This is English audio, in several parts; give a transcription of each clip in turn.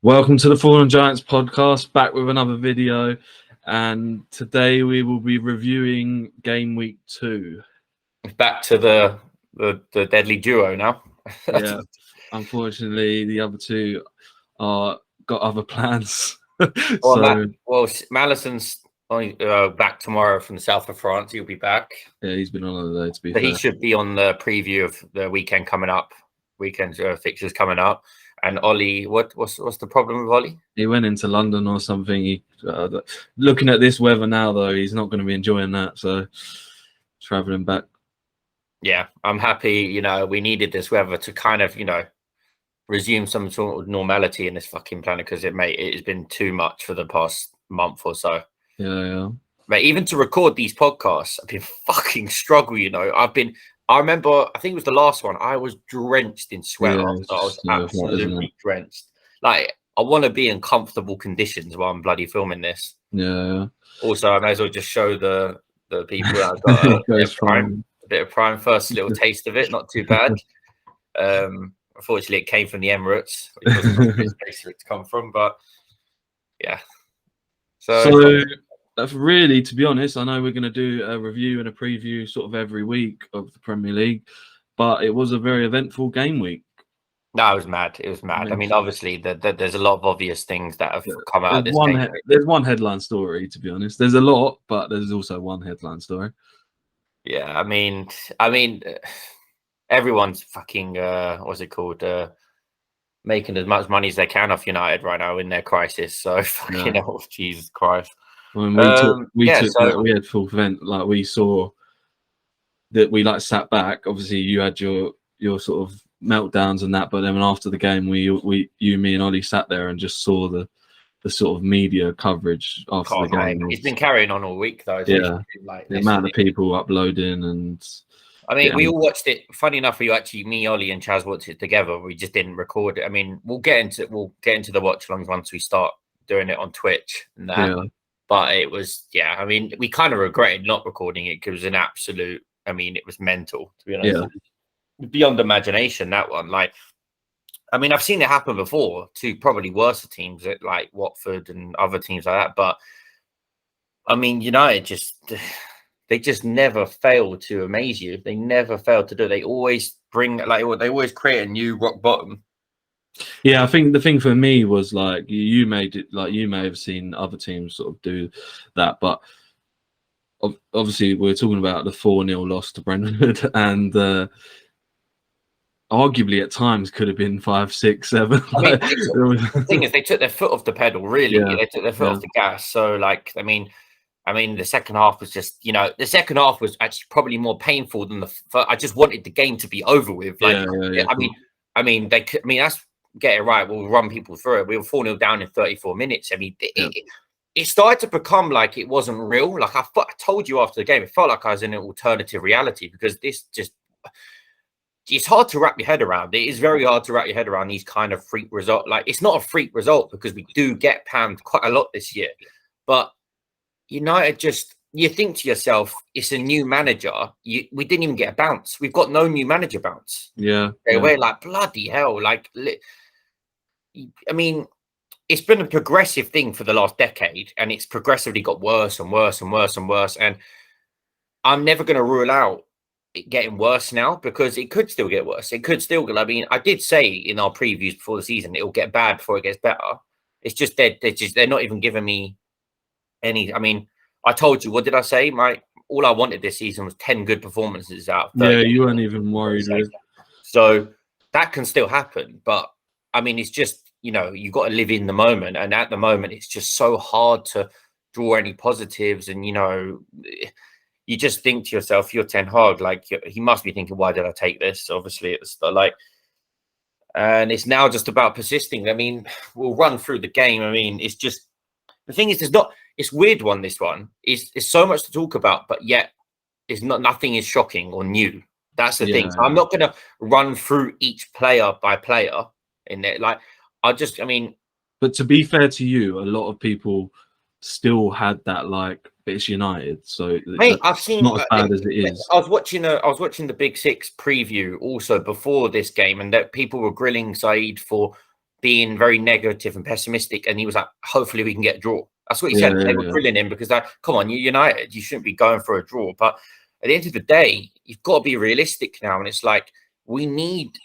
Welcome to the Fallen Giants podcast, back with another video, and today we will be reviewing game week 2. Back to the deadly duo now. Yeah, unfortunately, the other two got other plans. Malison's only back tomorrow from the south of France. He'll be back. Yeah, he's been on holiday, to be So fair. he should be on the preview of the weekend coming up, fixtures coming up. And Ollie, what's the problem with Ollie? He went into London or something. Looking at this weather now, though, he's not going to be enjoying that. So, traveling back. Yeah, I'm happy. We needed this weather to kind of, resume some sort of normality in this fucking planet because it has been too much for the past month or so. Yeah. But even to record these podcasts, I've been fucking struggle. I remember, I think it was the last one. I was drenched in sweat. Yeah, I was absolutely drenched. Like, I want to be in comfortable conditions while I'm bloody filming this. Yeah. Also, I may as well just show the people that I've got a bit of prime. First little taste of it, not too bad. Unfortunately, it came from the Emirates. It wasn't a good place for it to come from, but yeah. So that's really, to be honest, I know we're going to do a review and a preview sort of every week of the Premier League, but it was a very eventful game week. No, it was mad. It was mad. I mean, obviously, there's a lot of obvious things that have come out of this game. There's one headline story, to be honest. There's a lot, but there's also one headline story. Yeah, I mean, everyone's fucking what's it called? Making as much money as they can off United right now in their crisis. So fucking hell, Jesus Christ. When we had full vent. Like, we saw that we sat back. Obviously, you had your sort of meltdowns and that, but then after the game, me and Ollie sat there and just saw the sort of media coverage after the game. It's been carrying on all week though. Yeah, the amount of people uploading and. I mean, we all watched it. Funny enough, me, Ollie, and Chaz watched it together. We just didn't record it. I mean, we'll get into the watch-alongs once we start doing it on Twitch and that. Yeah. But it was, I mean, we kind of regretted not recording it because it was an absolute. I mean, it was mental, to be honest. Yeah. Beyond imagination, that one. Like, I mean, I've seen it happen before to probably worse teams like Watford and other teams like that. But I mean, United they just never fail to amaze you. They never fail to do it. They always they always create a new rock bottom. Yeah, I think the thing for me was you may have seen other teams sort of do that, but obviously we're talking about the 4-0 loss to Brentford, and arguably at times could have been 5, 6, 7. I mean, the thing is, they took their foot off the pedal. Really, they took their foot off the gas. So, I mean, the second half was just, the second half was actually probably more painful than the first. I just wanted the game to be over with. I mean, that's get it right. We'll run people through it. We were 4-0 down in 34 minutes. I mean, it started to become like it wasn't real. Like I told you after the game, it felt like I was in an alternative reality because it's hard to wrap your head around. It is very hard to wrap your head around these kind of freak results. Like, it's not a freak result because we do get panned quite a lot this year, but United you think to yourself, it's a new manager. We didn't even get a bounce. We've got no new manager bounce. Yeah. We're like, bloody hell. Like, I mean, it's been a progressive thing for the last decade, and it's progressively got worse and worse and worse and worse. And I'm never going to rule out it getting worse now because it could still get worse. It could still get. I mean, I did say in our previews before the season, it'll get bad before it gets better. It's just they're not even giving me any. I mean, I told you, what did I say? All I wanted this season was 10 good performances out. Yeah, you weren't even worried. So that can still happen, but I mean, it's just you've got to live in the moment, and at the moment, it's just so hard to draw any positives, and you just think to yourself, you're Ten Hag, like he must be thinking, why did I take this? Obviously, it's and it's now just about persisting. I mean, we'll run through the game. I mean, it's just. The thing is, it's weird one. This one is so much to talk about, but yet nothing is shocking or new. That's the thing. So I'm not going to run through each player by player in there. But to be fair to you, a lot of people still had that it's United, so I've seen not as bad as it is. I was watching the Big Six preview also before this game, and that people were grilling Said for being very negative and pessimistic, and he was like, "Hopefully, we can get a draw." That's what he said. They were drilling him because, come on, you're United, you shouldn't be going for a draw. But at the end of the day, you've got to be realistic now, and it's like we need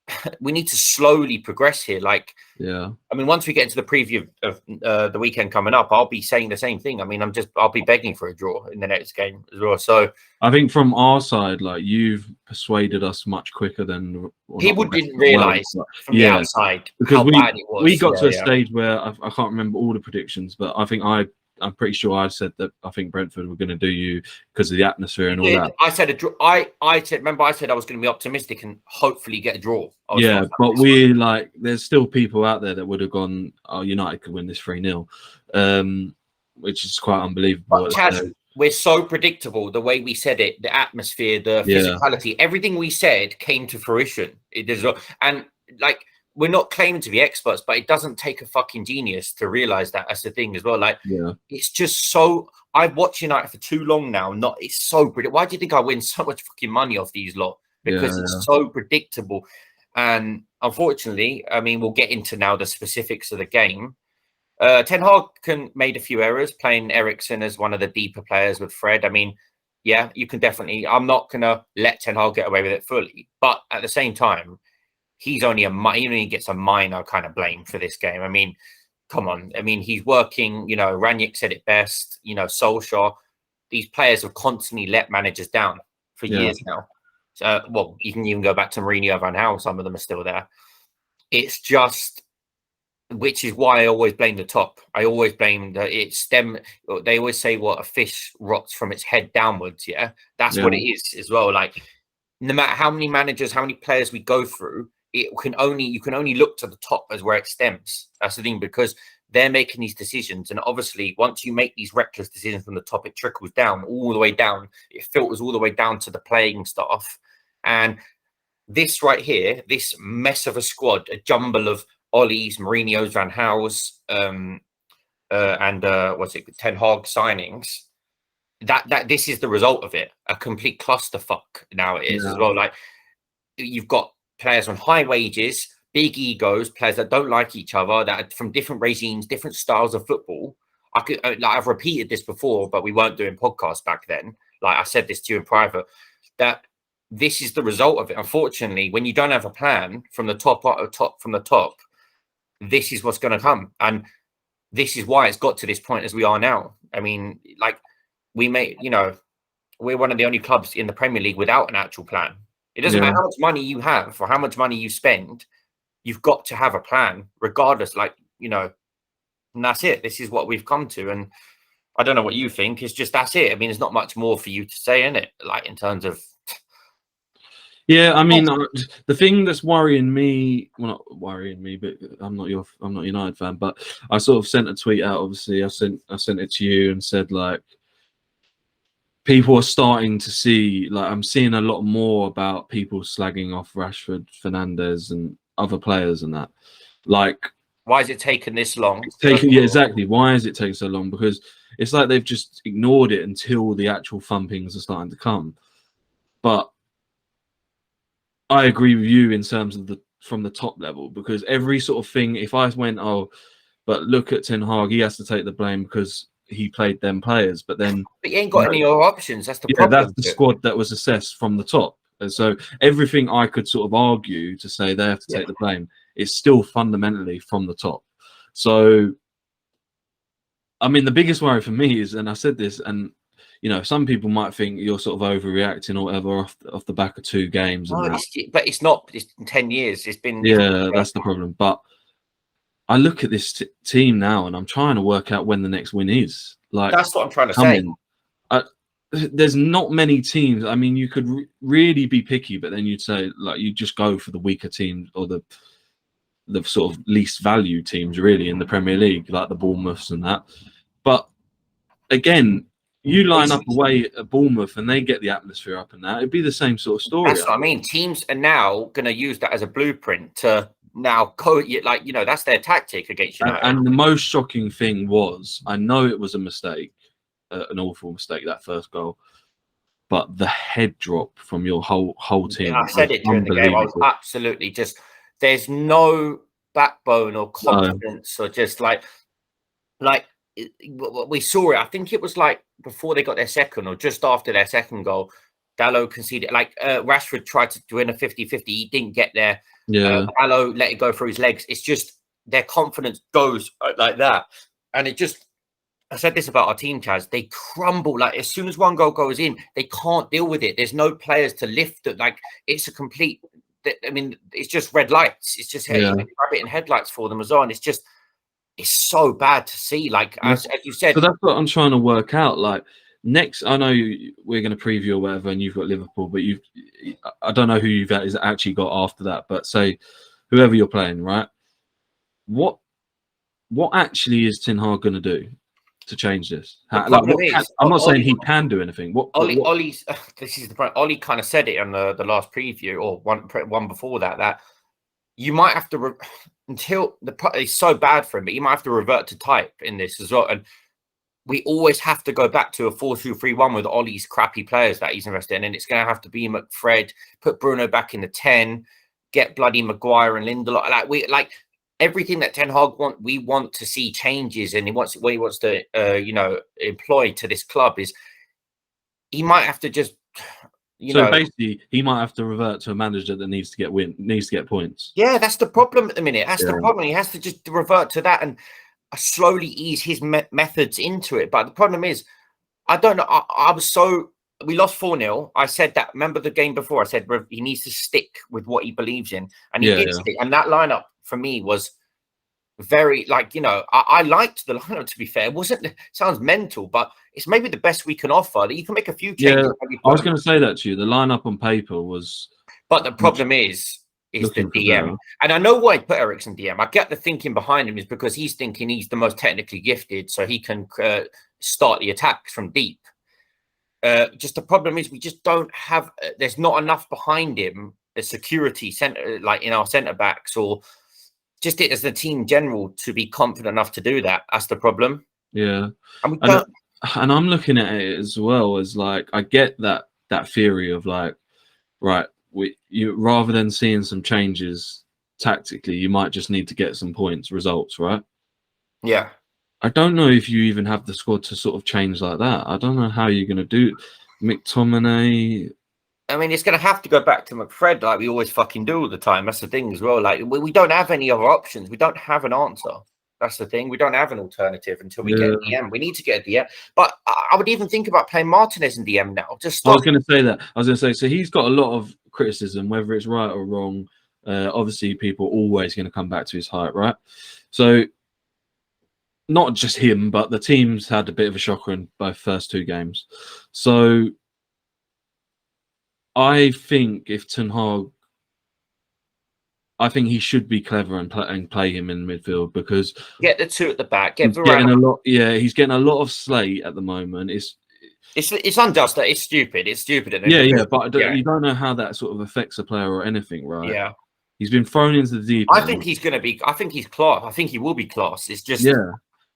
to slowly progress here. Like, I mean, once we get into the preview of the weekend coming up, I'll be saying the same thing. I mean, I'll be begging for a draw in the next game as well. So I think from our side, like, you've persuaded us much quicker than people didn't realize from the outside because how bad it was. We got to a stage where I can't remember all the predictions, but I think I'm pretty sure I said that I think Brentford were going to do you because of the atmosphere and all that. I said a draw. I said I was going to be optimistic and hopefully get a draw. Yeah, but there's still people out there that would have gone, "Oh, United could win this 3-0," which is quite unbelievable. But Chaz, we're so predictable. The way we said it, the atmosphere, the physicality, everything we said came to fruition. It is, and like, we're not claiming to be experts, but it doesn't take a fucking genius to realize that. That's the thing as well. Like, it's just so. I've watched United for too long now. It's so predictable. Why do you think I win so much fucking money off these lot? Because it's so predictable. And unfortunately, I mean, we'll get into now the specifics of the game. Ten Hag made a few errors, playing Eriksen as one of the deeper players with Fred. I mean, yeah, you can definitely. I'm not gonna let Ten Hag get away with it fully, but at the same time, he only gets a minor kind of blame for this game. I mean, come on. I mean, he's working. You know, Ranić said it best. You know, Solskjaer. These players have constantly let managers down for years now. So, well, you can even go back to Mourinho, Van Gaal. Some of them are still there. It's just, which is why I always blame the top. I always blame They always say, "What, a fish rots from its head downwards." Yeah, that's what it is as well. Like, no matter how many managers, how many players we go through, you can only look to the top as where it stems. That's the thing, because they're making these decisions, and obviously, once you make these reckless decisions from the top, it trickles down all the way down. It filters all the way down to the playing staff, and this right here, this mess of a squad, a jumble of Ollie's, Mourinho's, Van Gaal's, and Ten Hag signings. That this is the result of it. A complete clusterfuck now it is as well. Like, you've got players on high wages, big egos, players that don't like each other, that are from different regimes, different styles of football. I've repeated this before, but we weren't doing podcasts back then. Like, I said this to you in private, that this is the result of it. Unfortunately, when you don't have a plan from the top, this is what's going to come, and this is why it's got to this point as we are now. I mean, like, we're one of the only clubs in the Premier League without an actual plan. It doesn't matter how much money you have or how much money you spend, you've got to have a plan, regardless. Like, and that's it. This is what we've come to, and I don't know what you think. It's just that's it. I mean, there's not much more for you to say in it, like, in terms of. Yeah, I mean, the thing that's worrying me, well, not worrying me, but I'm not a United fan, but I sort of sent a tweet out. Obviously, I sent it to you and said, like, people are starting to see, like, I'm seeing a lot more about people slagging off Rashford, Fernandes, and other players and that. Like, why has it taken this long? Yeah, exactly. Why has it taken so long? Because it's like they've just ignored it until the actual thumpings are starting to come. But I agree with you in terms of from the top level, because every sort of thing, if I went, but look at Ten Hag, he has to take the blame because he played them players, but then he ain't got any other options. That's the problem. That's the squad that was assessed from the top. And so everything I could sort of argue to say they have to take the blame, it's still fundamentally from the top. So, I mean, the biggest worry for me is, and I said this, and some people might think you're sort of overreacting or whatever off the back of 2 games. But it's not. It's 10 years. It's been. Yeah, that's the problem. But I look at this team now, and I'm trying to work out when the next win is. Like, that's what I'm trying to say. There's not many teams. I mean, you could really be picky, but then you'd say, like, you just go for the weaker teams or the sort of least value teams, really, in the Premier League, like the Bournemouths and that. But again, you line up away at Bournemouth and they get the atmosphere up and that, it'd be the same sort of story. That's what I mean. Teams are now going to use that as a blueprint to now go, like, that's their tactic against United. And the most shocking thing was, I know it was a mistake, an awful mistake, that first goal, but the head drop from your whole team. I said it during the game. I was absolutely just, there's no backbone or confidence, or just like we saw it. I think it was like before they got their second or just after their second goal, Dalot conceded. Like Rashford tried to win a 50-50. He didn't get there. Yeah. Dalot let it go through his legs. It's just their confidence goes like that. And it just, I said this about our team, Chaz. They crumble. Like as soon as one goal goes in, they can't deal with it. There's no players to lift it. Like it's a complete, I mean, it's just red lights. It's just rabbit in headlights for them as well. And it's just, it's so bad to see. Like as you said. So that's what I'm trying to work out. Like next, I know we're going to preview or whatever, and you've got Liverpool, but I don't know who you've actually got after that. But say whoever you're playing, right? What actually is Ten Hag going to do to change this? I'm not saying he can do anything. Ollie's this is the point. Ollie kind of said it on the last preview or one before that you might have to until it's so bad for him, but you might have to revert to type in this as well. And we always have to go back to a 4-2-3-1 with Ollie's crappy players that he's invested in, and it's going to have to be McFred, put Bruno back in the 10, get bloody Maguire and Lindelof. Like everything that Ten Hag we want to see changes, and what he wants to employ to this club is he might have to just basically he might have to revert to a manager that needs to get points. Yeah, that's the problem at the minute. That's the problem. He has to just revert to that and slowly ease his methods into it. But the problem is, I don't know. We lost 4-0. I said that. Remember the game before? I said he needs to stick with what he believes in, and he did stick. And that lineup for me was very I liked the lineup. To be fair, it sounds mental, but it's maybe the best we can offer. That you can make a few changes. Yeah, I was going to say that to you. The lineup on paper was, but the problem is the DM. And I know why he put Eriksen DM. I get the thinking behind him is because he's thinking he's the most technically gifted, so he can start the attacks from deep. Just the problem is we just don't have. There's not enough behind him, a security center like in our centre backs or just it as the team general to be confident enough to do that. That's the problem. Yeah, and I'm looking at it as well as like I get that theory of like, right, you rather than seeing some changes tactically, you might just need to get some results, right? Yeah. I don't know if you even have the squad to sort of change like that. I don't know how you're going to do McTominay. I mean, it's going to have to go back to McFred like we always fucking do all the time. That's the thing as well. Like we don't have any other options. We don't have an answer. That's the thing. We don't have an alternative until we get a DM. We need to get a DM. But I would even think about playing Martinez in DM now. I was going to say that. I was going to say, so he's got a lot of criticism, whether it's right or wrong. Obviously, people are always going to come back to his height, right? So not just him, but the team's had a bit of a shocker in both first two games. So I think if Ten Hag, I think he should be clever and play him in midfield because get the two at the back. He's getting a lot. Yeah, he's getting a lot of slate at the moment. It's unjust. It's stupid. It's stupid. But you don't know how that sort of affects a player or anything, right? Yeah. He's been thrown into the deep end. I think he's going to be. I think he's class. I think he will be class. It's just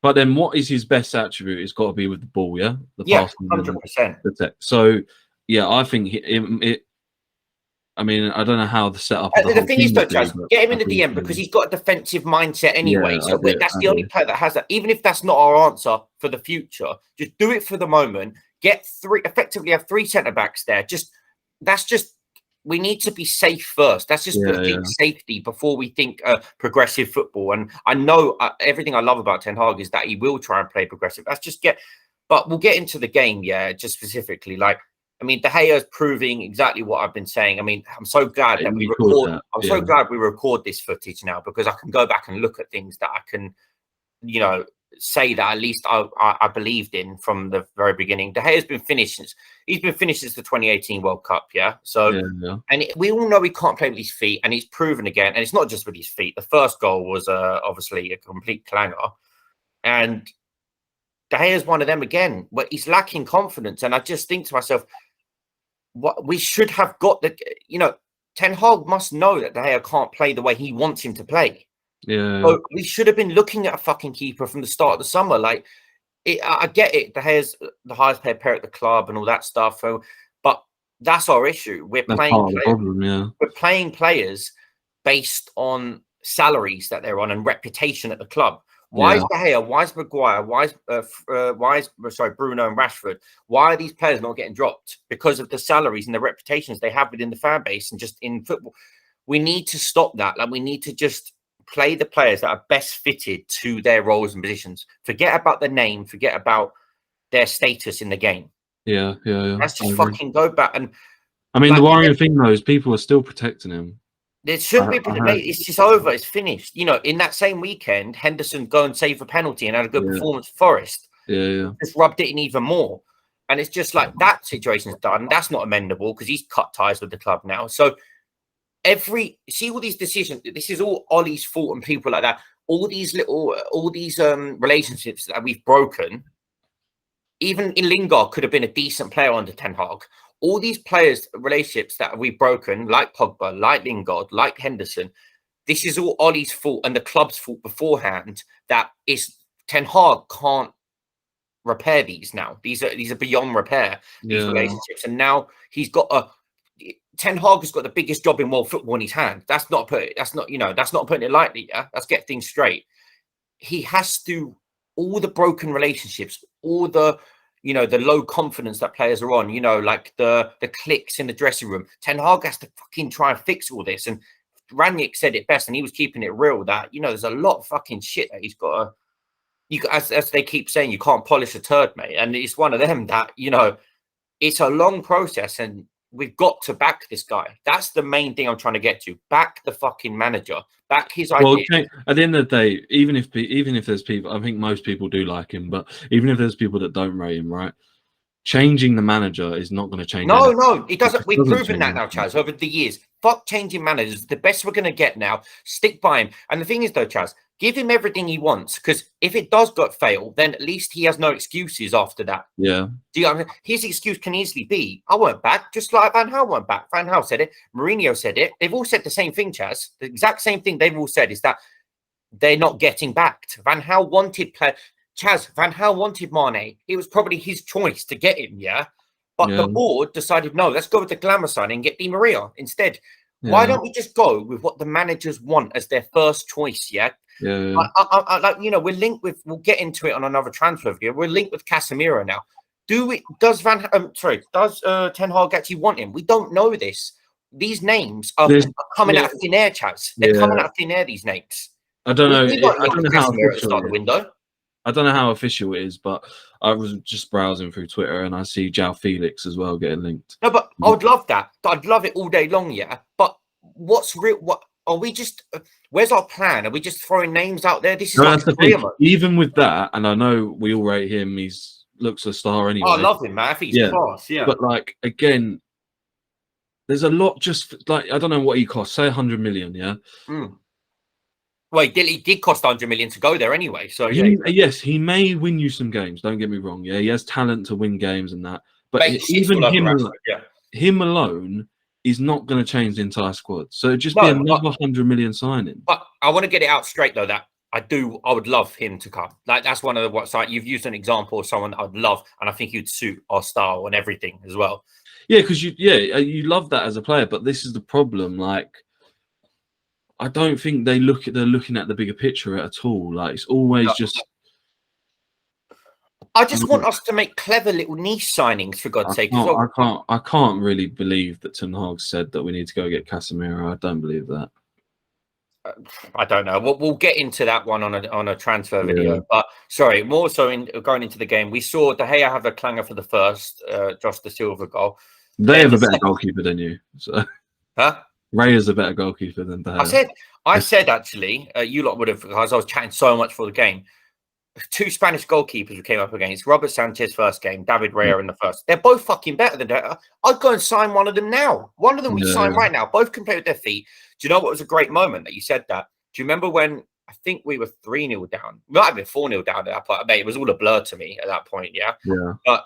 But then, what is his best attribute? It's got to be with the ball, yeah. The 100%. So, yeah, I think I mean, I don't know how the setup. The thing is, though, Chaz, get him in the DM because he's got a defensive mindset anyway. So that's the only player that has that. Even if that's not our answer for the future, just do it for the moment. Effectively have three centre backs there. We need to be safe first. That's just think safety before we think progressive football. And I know everything I love about Ten Hag is that he will try and play progressive. But we'll get into the game, just specifically. Like, I mean, De Gea is proving exactly what I've been saying. I mean, I'm so glad that we record. I'm so glad we record this footage now because I can go back and look at things that I can, say that at least I believed in from the very beginning. De Gea's been finished since the 2018 World Cup, So, and we all know he can't play with his feet, and he's proven again. And it's not just with his feet. The first goal was obviously a complete clanger, and De Gea's one of them again. But he's lacking confidence, and I just think to myself, what we should have got Ten Hag must know that De Gea can't play the way he wants him to play. Yeah. So we should have been looking at a fucking keeper from the start of the summer. Like, I get it. De Gea's the highest paid player at the club and all that stuff. But that's our issue. We're playing players based on salaries that they're on and reputation at the club. Why is De Gea? Why is Maguire? Why is Bruno and Rashford? Why are these players not getting dropped? Because of the salaries and the reputations they have within the fan base and just in football. We need to stop that. Like, we need to just play the players that are best fitted to their roles and positions. Forget about the name. Forget about their status in the game. Yeah. Let's just fucking go back. And I mean, the worrying thing though is people are still protecting him. There shouldn't be. It's just over. It's finished. You know, in that same weekend, Henderson go and save a penalty and had a good performance for Forest. Yeah. Just rubbed it in even more. And it's just like that situation's done. That's not amendable because he's cut ties with the club now. So see all these decisions. This is all Ollie's fault and people like that. All these relationships that we've broken. Even in Lingard could have been a decent player under Ten Hag. All these players' relationships that we've broken, like Pogba, like Lingard, like Henderson, this is all Ollie's fault and the club's fault beforehand. That is Ten Hag can't repair these now. These are beyond repair. These relationships, and now Ten Hag has got the biggest job in world football in his hand. That's not putting it lightly. Yeah, let's get things straight. He has to all the broken relationships, all the the low confidence that players are on, like the cliques in the dressing room. Ten Hag has to fucking try and fix all this. And Ranić said it best, and he was keeping it real that, there's a lot of fucking shit that he's got to, as they keep saying, you can't polish a turd, mate. And it's one of them that, it's a long process and we've got to back this guy. That's the main thing I'm trying to get to. Back the fucking manager. Back his idea. Well, okay. At the end of the day, even if there's people, I think most people do like him, but even if there's people that don't rate him, right? Changing the manager is not going to change. No, it doesn't. We've proven that now, Chaz, over the years. Fuck changing managers. The best we're going to get now. Stick by him. And the thing is, though, Chaz, give him everything he wants, because if it does fail, then at least he has no excuses after that. Yeah. Do you know what I mean? His excuse can easily be, I weren't back, just like Van Gaal weren't back. Van Gaal said it. Mourinho said it. They've all said the same thing, Chaz. The exact same thing they've all said is that they're not getting backed. Van Gaal wanted Van Gaal wanted Mane. It was probably his choice to get him, yeah? But the board decided, no, let's go with the glamour sign and get Di Maria instead. Yeah. Why don't we just go with what the managers want as their first choice, yeah? Yeah. We're linked with, we'll get into it on another transfer video. We're linked with Casemiro now. Does Ten Hag actually want him? We don't know this. These names are coming out of thin air, Chaz. They're coming out of thin air, these names. I don't know. I don't know how official at the start of the window. I don't know how official it is, but I was just browsing through Twitter and I see João Felix as well getting linked. No, but I would love that. I'd love it all day long, yeah. But what's real? What are we just? Where's our plan? Are we just throwing names out there? This is that's the thing. Even with that, and I know we all rate him. Looks a star anyway. Oh, I love him, man. I think he's class. Yeah. But like again, there's a lot. Just like I don't know what he costs. Say 100 million. Yeah. Mm. Well, he did cost 100 million to go there anyway. So yes, he may win you some games. Don't get me wrong. Yeah, he has talent to win games and that. But even him alone is not going to change the entire squad. So it'd just be another 100 million signing. But I want to get it out straight though that I would love him to come. Like that's one of the you've used an example of someone I'd love, and I think he'd suit our style and everything as well. Yeah, because you love that as a player, but this is the problem. Like, I don't think they're looking at the bigger picture at all. Like it's always just. I just want us to make clever little niche signings for God's sake. I can't really believe that Ten Hag said that we need to go get Casemiro. I don't believe that. I don't know. We'll get into that one on a transfer video. But sorry, more so going into the game, we saw De Gea have a clanger for the first Josh Da Silva goal. They have a better goalkeeper than you. So. Huh? Ray is a better goalkeeper than De Gea. I said actually, you lot would have, because I was chatting so much for the game. Two Spanish goalkeepers we came up against. Robert Sanchez first game, David Raya in the first. They're both fucking better than De Gea. I'd go and sign one of them now. One of them we sign right now. Both can play with their feet. Do you know what was a great moment that you said that? Do you remember when I think we were 3-0 down? We might have been 4-0 down at that point. I bet it was all a blur to me at that point, yeah? Yeah. But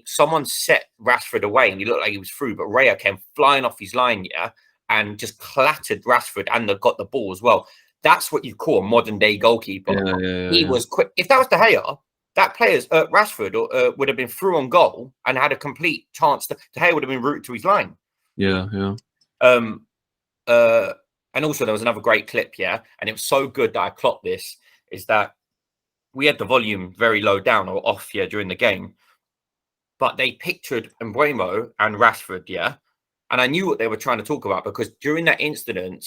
someone set Rashford away and he looked like he was through, but Raya came flying off his line, yeah? And just clattered Rashford and got the ball as well. That's what you call a modern day goalkeeper. He was quick. If that was De Gea, that player's Rashford would have been through on goal and had a complete chance. De Gea would have been rooted to his line. Yeah. And And also there was another great clip, and it was so good that I clocked this, is that we had the volume very low down or off during the game, but they pictured Mbeumo and Rashford, and I knew what they were trying to talk about, because during that incident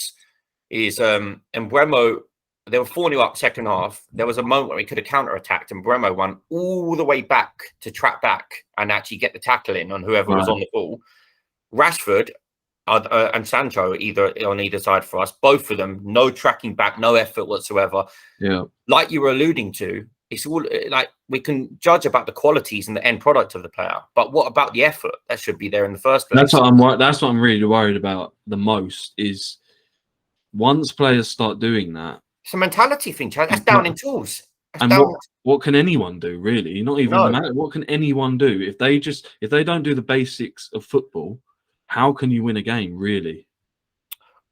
is Mbeumo, they were 4-0 up second half. There was a moment where we could have counter-attacked, and Mbeumo went all the way back to track back and actually get the tackle in on whoever was on the ball. Rashford and Sancho, either on either side for us, both of them, no tracking back, no effort whatsoever. Yeah. Like you were alluding to, it's all like, we can judge about the qualities and the end product of the player, but what about the effort that should be there in the first place? That's what I'm really worried about the most, is once players start doing that. It's a mentality thing, Chad. That's down in tools. And what can anyone do, really? Not even the matter. What can anyone do if they don't do the basics of football? How can you win a game, really?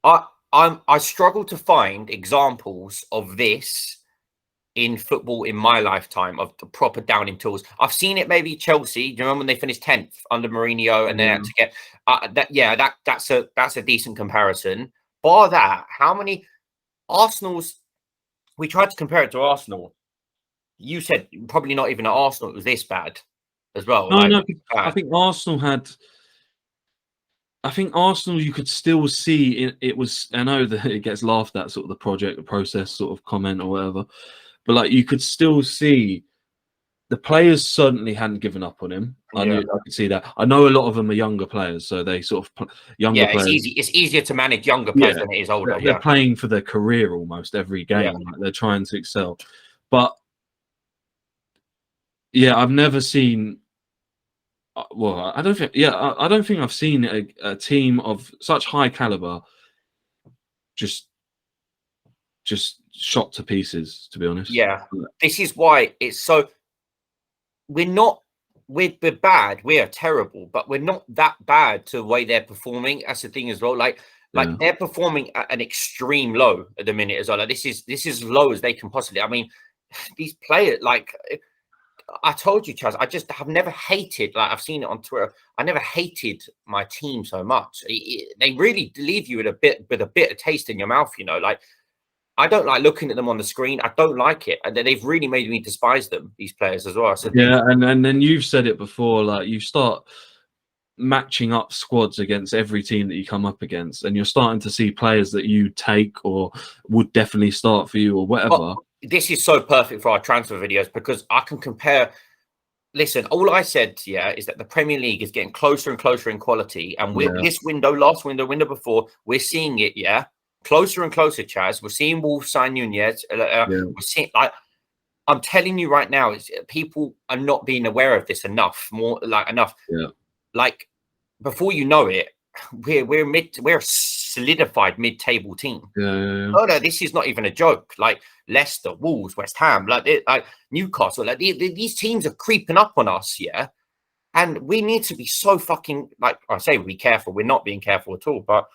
I struggle to find examples of this in football in my lifetime, of the proper down in tools. I've seen it maybe Chelsea. Do you remember when they finished 10th under Mourinho, and they had to get that's a decent comparison. Bar that, how many Arsenal's, we tried to compare it to Arsenal. You said probably not even at Arsenal it was this bad as well. No, I think Arsenal had. I think Arsenal, you could still see it was. I know that it gets laughed at, sort of the project, the process, sort of comment or whatever, but like you could still see the players certainly hadn't given up on him. I could see that. I know a lot of them are younger players, so they sort of younger players. It's easier to manage younger players than it is older. They're playing for their career almost every game. Like they're trying to excel, but I've never seen. Well, I don't think. I don't think I've seen a team of such high caliber just shot to pieces. To be honest, this is why it's so. We're bad. We are terrible, but we're not that bad to the way they're performing. That's the thing as well. Like they're performing at an extreme low at the minute as well. Like this is as low as they can possibly. I mean, these players, like I told you, Chaz, I just have never hated, like I've seen it on Twitter, I never hated my team so much. They really leave you with a bitter taste in your mouth, like I don't like looking at them on the screen. I don't like it. And they've really made me despise them, these players as well. So and then you've said it before, like you start matching up squads against every team that you come up against, and you're starting to see players that you take or would definitely start for you or whatever. This is so perfect for our transfer videos, because I can compare. Listen, all I said, is that the Premier League is getting closer and closer in quality. And this window, last window before, we're seeing it, closer and closer, Chaz. We're seeing Wolves sign Nunez. We're seeing, I'm telling you right now, people are not being aware of this enough. Like before you know it, we're a solidified mid-table team. Oh no, this is not even a joke. Like Leicester, Wolves, West Ham, like Newcastle, like these teams are creeping up on us, and we need to be so fucking, like I say, be careful. We're not being careful at all, but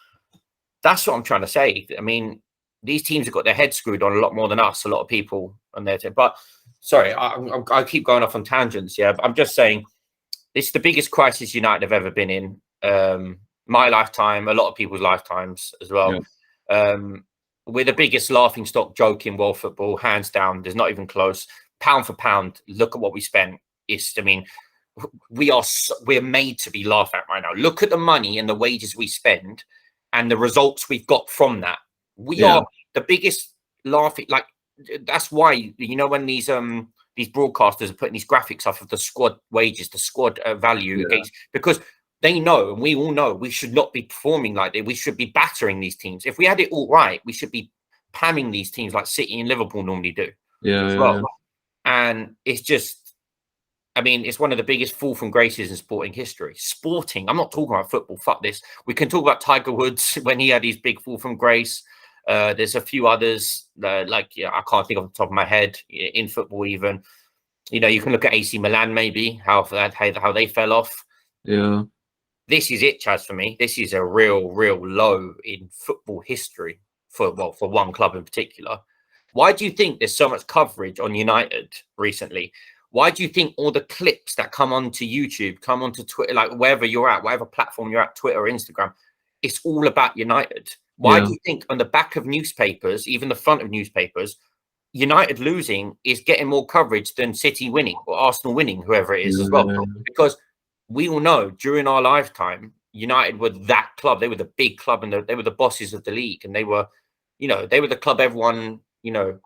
that's what I'm trying to say. I mean, these teams have got their heads screwed on a lot more than us. A lot of people on their team. But sorry, I keep going off on tangents. But I'm just saying, this is the biggest crisis United have ever been in. My lifetime, a lot of people's lifetimes as well. We're the biggest laughing stock joke in world football, hands down. There's not even close. Pound for pound, look at what we spent. We're made to be laughed at right now. Look at the money and the wages we spend, and the results we've got from that. We are the biggest laughing. Like that's why when these broadcasters are putting these graphics off of the squad wages, the squad value against, because they know, and we all know, we should not be performing like that. We should be battering these teams. If we had it all right, we should be pamming these teams like City and Liverpool normally do. And it's just, I mean, it's one of the biggest fall from graces in sporting history. Sporting, I'm not talking about football. Fuck this. We can talk about Tiger Woods when he had his big fall from grace. There's a few others, I can't think off the top of my head in football even. You can look at AC Milan maybe, how they fell off. This is it, Chaz, for me. This is a real low in football history for one club in particular. Why do you think there's so much coverage on United recently? Why do you think all the clips that come onto YouTube, come onto Twitter, like wherever you're at, whatever platform you're at, Twitter or Instagram, it's all about United? Why do you think on the back of newspapers, even the front of newspapers, United losing is getting more coverage than City winning or Arsenal winning, whoever it is as well? Because we all know during our lifetime, United were that club. They were the big club and they were the bosses of the league. And they were, they were the club everyone, were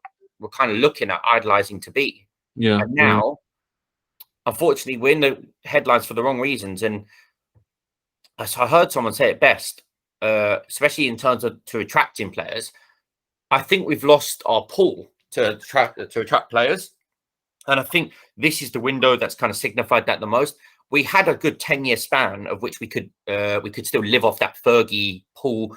kind of looking at, idolizing to be. Yeah. And now, unfortunately, we're in the headlines for the wrong reasons. And as I heard someone say it best, especially in terms of to attracting players, I think we've lost our pull to attract players. And I think this is the window that's kind of signified that the most. We had a good 10-year span of which we could still live off that Fergie pull.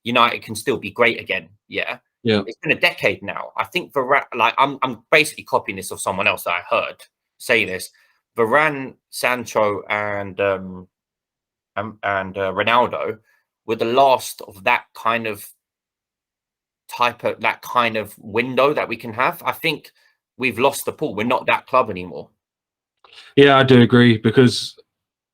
United can still be great again. Yeah. It's been a decade now. I think I'm basically copying this of someone else that I heard say this. Varane, Sancho, and Ronaldo were the last of that kind of window that we can have. I think we've lost the pool. We're not that club anymore. Yeah, I do agree, because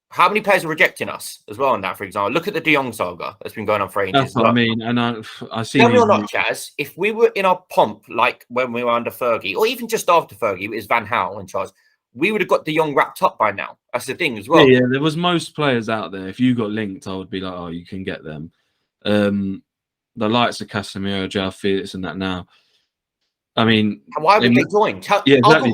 how many players are rejecting us as well on that, for example? Look at the De Jong saga that's been going on for ages. That's what I mean. And I see. Tell me or not, Chaz, if we were in our pomp, like when we were under Fergie, or even just after Fergie, it was Van Gaal in charge, we would have got De Jong wrapped up by now. That's the thing as well. Yeah, there was most players out there. If you got linked, I would be like, oh, you can get them. The likes of Casemiro, João Felix, and that now. I mean, why would they join? Yeah, exactly.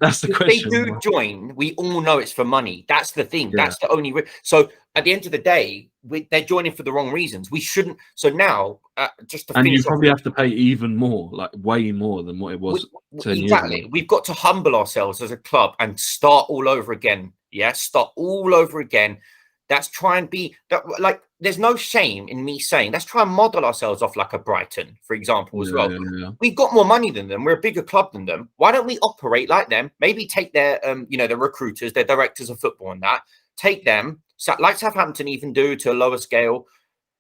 That's the question. If they do join, we all know it's for money. That's the thing. Yeah. That's the only. So at the end of the day, they're joining for the wrong reasons. We shouldn't. So now, just to finish, you probably have to pay even more, like way more than what it was 10 years ago. We've got to humble ourselves as a club and start all over again. Yeah, start all over again. That's try and be like. There's no shame in me saying let's try and model ourselves off like a Brighton, for example, as well. Yeah. We've got more money than them. We're a bigger club than them. Why don't we operate like them? Maybe take their, their recruiters, their directors of football, and that. Take them, like Southampton even do to a lower scale.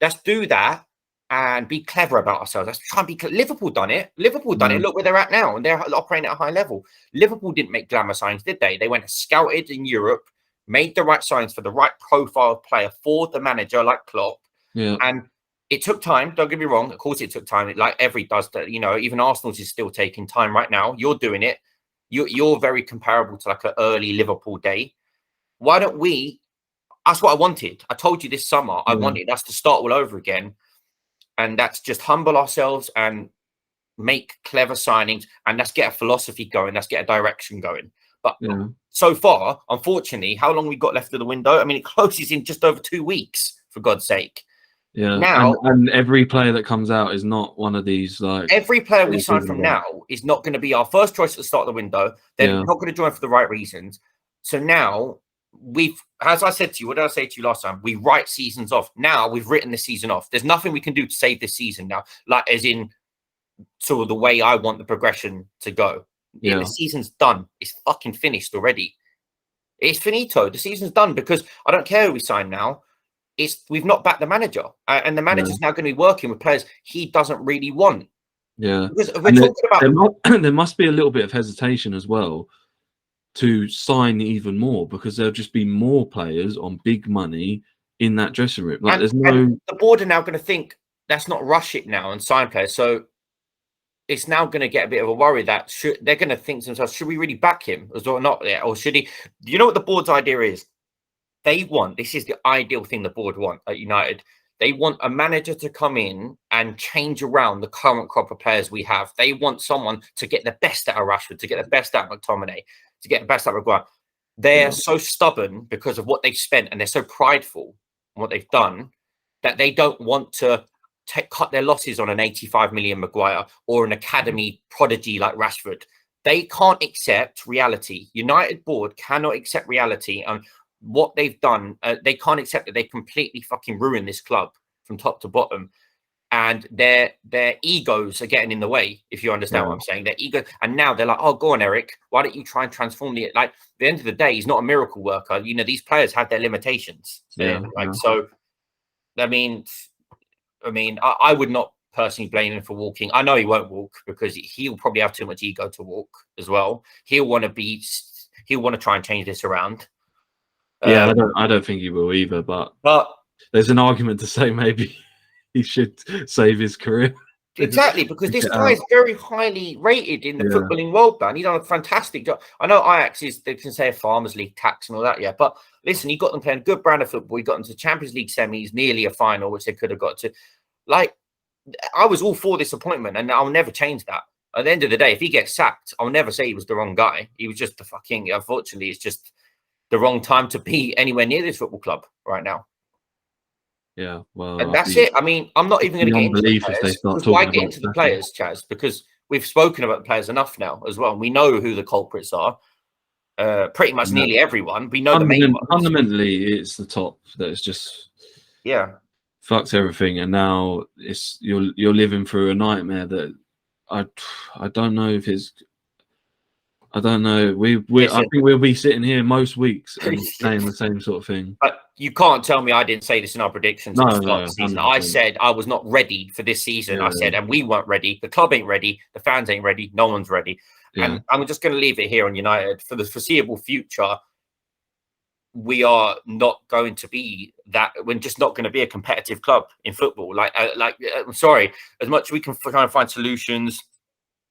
Let's do that and be clever about ourselves. Let's try and be. Liverpool done it. Liverpool done it. Look where they're at now, and they're operating at a high level. Liverpool didn't make glamour signs, did they? They went scouted in Europe. Made the right signs for the right profile player for the manager, like Klopp. Yeah. And it took time. Don't get me wrong. Of course, it took time. Like every does that. Even Arsenal's is still taking time right now. You're doing it. You're very comparable to like an early Liverpool day. Why don't we? That's what I wanted. I told you this summer. I wanted us to start all over again, and that's just humble ourselves and make clever signings, and let's get a philosophy going. Let's get a direction going. But so far, unfortunately, how long we got left of the window? I mean, it closes in just over 2 weeks, for God's sake. Yeah. Now, and every player that comes out is not one of these. Like every player we sign from now is not going to be our first choice at the start of the window. They're not going to join for the right reasons. So now as I said to you, what did I say to you last time? We write seasons off. Now we've written the season off. There's nothing we can do to save this season now. Like as in, sort of the way I want the progression to go. The season's done. It's fucking finished already. It's finito. The season's done because I don't care who we sign now. We've not backed the manager, and the manager's now going to be working with players he doesn't really want. Yeah, because we're talking about there must be a little bit of hesitation as well to sign even more, because there'll just be more players on big money in that dressing room. Like and the board are now going to think let's not rush it now and sign players. So it's now going to get a bit of a worry that they're going to think to themselves, should we really back him or not? Yeah, or should he? You know what the board's idea is? This is the ideal thing the board want at United. They want a manager to come in and change around the current crop of players we have. They want someone to get the best out of Rashford, to get the best out of McTominay, to get the best out of Maguire. They're so stubborn because of what they've spent, and they're so prideful in what they've done that they don't want to cut their losses on an 85 million Maguire or an academy prodigy like Rashford. They can't accept reality. United board cannot accept reality and what they've done. They can't accept that they completely fucking ruined this club from top to bottom, and their egos are getting in the way. If you understand what I'm saying, their ego, and now they're like, "Oh, go on, Eric. Why don't you try and transform the?" Like, at the end of the day, he's not a miracle worker. These players have their limitations. So, I would not personally blame him for walking. I know he won't walk because he'll probably have too much ego to walk as well. He'll want to try and change this around. Yeah, I don't think he will either. But there's an argument to say maybe he should save his career. Exactly, because this guy is very highly rated in the footballing world, man. He's done a fantastic job. I know Ajax is, they can say, a Farmers League tax and all that, yeah. But listen, he got them playing a good brand of football. He got them to Champions League semis, nearly a final, which they could have got to. Like, I was all for this appointment, and I'll never change that. At the end of the day, if he gets sacked, I'll never say he was the wrong guy. He was just the fucking, unfortunately, it's just the wrong time to be anywhere near this football club right now. Yeah, well, and that's it. I mean, I'm not even going to get into the players. Why get into the players, Chaz? Because we've spoken about the players enough now as well. And we know who the culprits are. Pretty much nearly everyone. We know the main ones. Fundamentally, it's the top that is just fucks everything. And now it's you're living through a nightmare that I don't know if it's. I don't know. I think we'll be sitting here most weeks and saying the same sort of thing. But you can't tell me I didn't say this in our predictions at the start of the season. I said I was not ready for this season. I said, and we weren't ready. The club ain't ready. The fans ain't ready. No one's ready. And I'm just going to leave it here on United for the foreseeable future. We are not going to be that. We're just not going to be a competitive club in football. I'm sorry. As much as we can try and find solutions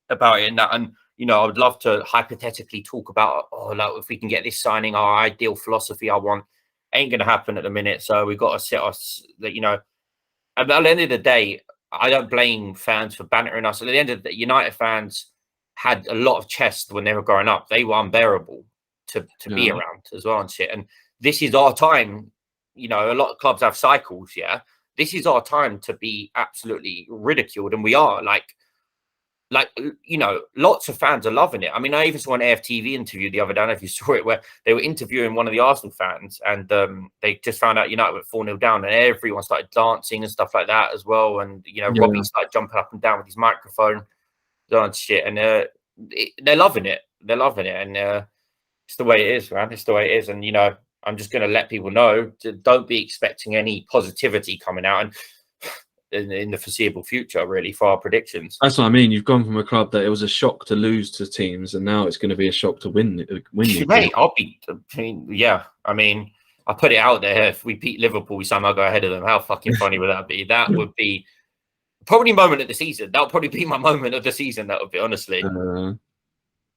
about it and you know, I would love to hypothetically talk about, like if we can get this signing, our ideal philosophy I want, ain't going to happen at the minute. So we've got to sit us, you know, at the end of the day, I don't blame fans for bantering us. At the end of the day, United fans had a lot of chest when they were growing up. They were unbearable to be around as well and shit. And this is our time. You know, a lot of clubs have cycles. Yeah. This is our time to be absolutely ridiculed. And we are like, you know, lots of fans are loving it. I mean, I even saw an AFTV interview the other day, I don't know if you saw it, where they were interviewing one of the Arsenal fans and they just found out United went 4-0 down and everyone started dancing and stuff like that as well. And, you know, Robbie started jumping up and down with his microphone and shit. And they're loving it. They're loving it. And it's the way it is, man. It's the way it is. And, you know, I'm just going to let people know, don't be expecting any positivity coming out. And in the foreseeable future, really, for our predictions. That's what I mean. You've gone from a club that it was a shock to lose to teams, and now it's going to be a shock to win. Mate, I mean, I put it out there. If we beat Liverpool, we somehow go ahead of them. How fucking funny would that be? That would be probably moment of the season. That would probably be my moment of the season. That would be, honestly.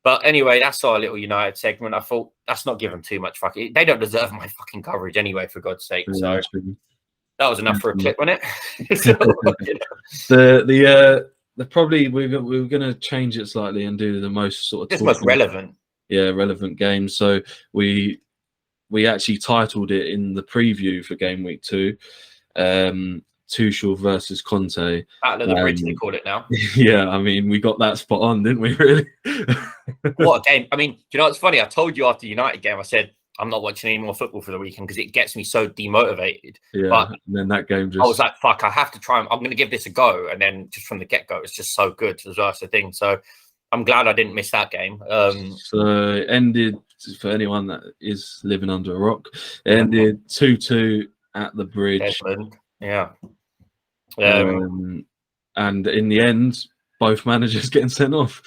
But anyway, that's our little United segment. I thought that's not giving too much fucking. They don't deserve my fucking coverage anyway, for God's sake. So. That was enough for a clip, wasn't it? So, you know. The probably we're going to change it slightly and do the most sort of just most relevant, relevant games. So we actually titled it in the preview for game week 2, Tuchel versus Conte. Battle of the Bridge, they call it now. Yeah, I mean, we got that spot on, didn't we? Really? What a game! I mean, do you know what's funny? I told you after the United game, I said, I'm not watching any more football for the weekend because it gets me so demotivated. Yeah, but and then that game just... I was like, fuck, I have to try. I'm going to give this a go. And then just from the get-go, it's just so good as well. That's the thing. So I'm glad I didn't miss that game. So it ended, for anyone that is living under a rock, it ended 2-2 at the Bridge. Desmond. Yeah. And in the end, both managers getting sent off.